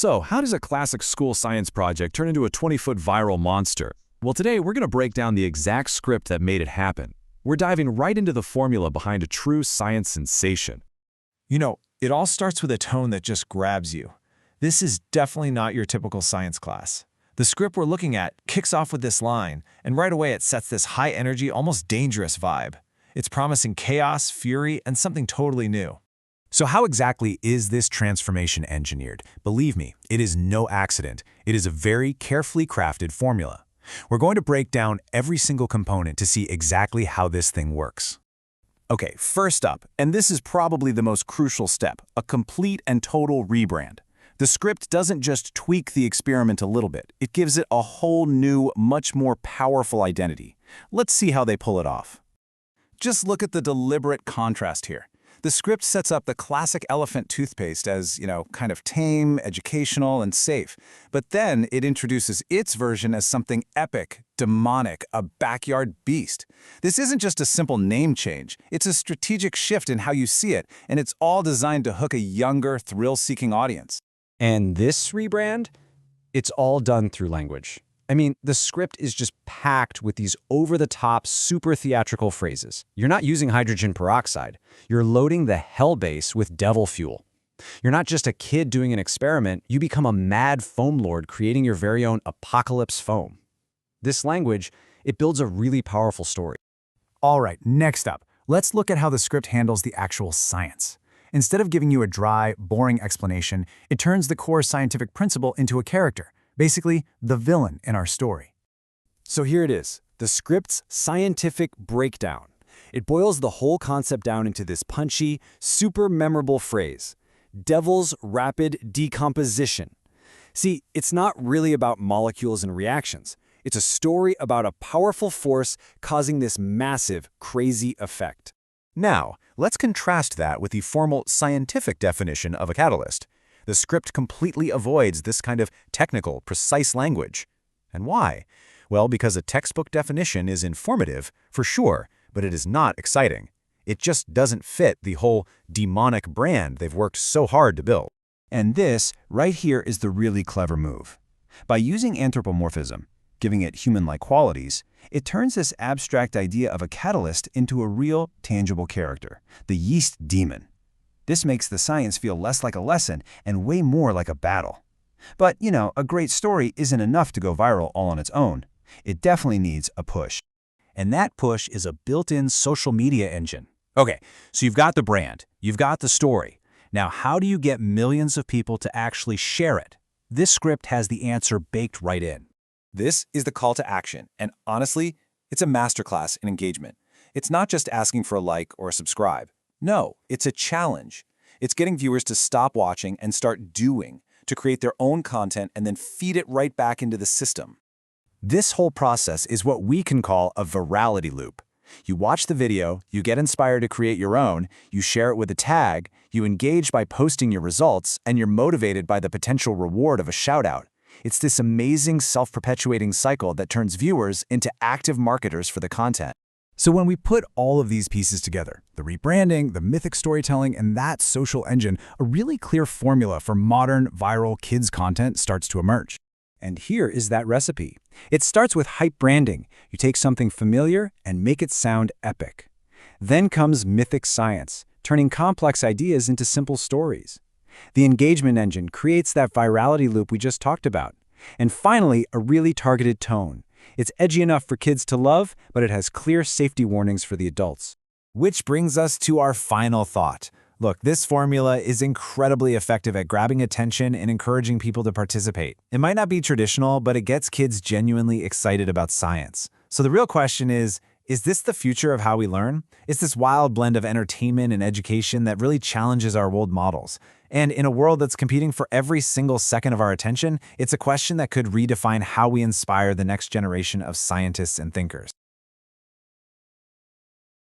So, how does a classic school science project turn into a 20-foot viral monster? Well, today we're going to break down the exact script that made it happen. We're diving right into the formula behind a true science sensation. It all starts with a tone that just grabs you. This is definitely not your typical science class. The script we're looking at kicks off with this line, and right away it sets this high-energy, almost dangerous vibe. It's promising chaos, fury, and something totally new. So how exactly is this transformation engineered? Believe me, it is no accident. It is a very carefully crafted formula. We're going to break down every single component to see exactly how this thing works. Okay, first up, and this is probably the most crucial step, a complete and total rebrand. The script doesn't just tweak the experiment a little bit, it gives it a whole new, much more powerful identity. Let's see how they pull it off. Just look at the deliberate contrast here. The script sets up the classic elephant toothpaste as, kind of tame, educational, and safe. But then it introduces its version as something epic, demonic, a backyard beast. This isn't just a simple name change. It's a strategic shift in how you see it, and it's all designed to hook a younger, thrill-seeking audience. And this rebrand? It's all done through language. The script is just packed with these over-the-top, super theatrical phrases. You're not using hydrogen peroxide. You're loading the hell base with devil fuel. You're not just a kid doing an experiment. You become a mad foam lord creating your very own apocalypse foam. This language, it builds a really powerful story. All right, next up, let's look at how the script handles the actual science. Instead of giving you a dry, boring explanation, it turns the core scientific principle into a character. Basically, the villain in our story. So here it is, the script's scientific breakdown. It boils the whole concept down into this punchy, super memorable phrase, devil's rapid decomposition. See, it's not really about molecules and reactions. It's a story about a powerful force causing this massive, crazy effect. Now, let's contrast that with the formal scientific definition of a catalyst. The script completely avoids this kind of technical, precise language. And why? Well, because a textbook definition is informative, for sure, but it is not exciting. It just doesn't fit the whole demonic brand they've worked so hard to build. And this, right here, is the really clever move. By using anthropomorphism, giving it human-like qualities, it turns this abstract idea of a catalyst into a real, tangible character, the yeast demon. This makes the science feel less like a lesson and way more like a battle. But, a great story isn't enough to go viral all on its own. It definitely needs a push. And that push is a built-in social media engine. Okay, so you've got the brand, you've got the story. Now, how do you get millions of people to actually share it? This script has the answer baked right in. This is the call to action, and honestly, it's a masterclass in engagement. It's not just asking for a like or a subscribe. No, it's a challenge. It's getting viewers to stop watching and start doing, to create their own content and then feed it right back into the system. This whole process is what we can call a virality loop. You watch the video, you get inspired to create your own, you share it with a tag, you engage by posting your results, and you're motivated by the potential reward of a shout-out. It's this amazing self-perpetuating cycle that turns viewers into active marketers for the content. So when we put all of these pieces together, the rebranding, the mythic storytelling, and that social engine, a really clear formula for modern, viral kids content starts to emerge. And here is that recipe. It starts with hype branding. You take something familiar and make it sound epic. Then comes mythic science, turning complex ideas into simple stories. The engagement engine creates that virality loop we just talked about. And finally, a really targeted tone. It's edgy enough for kids to love, but it has clear safety warnings for the adults. Which brings us to our final thought. Look, this formula is incredibly effective at grabbing attention and encouraging people to participate. It might not be traditional, but it gets kids genuinely excited about science. So the real question is this the future of how we learn? It's this wild blend of entertainment and education that really challenges our old models. And in a world that's competing for every single second of our attention, it's a question that could redefine how we inspire the next generation of scientists and thinkers.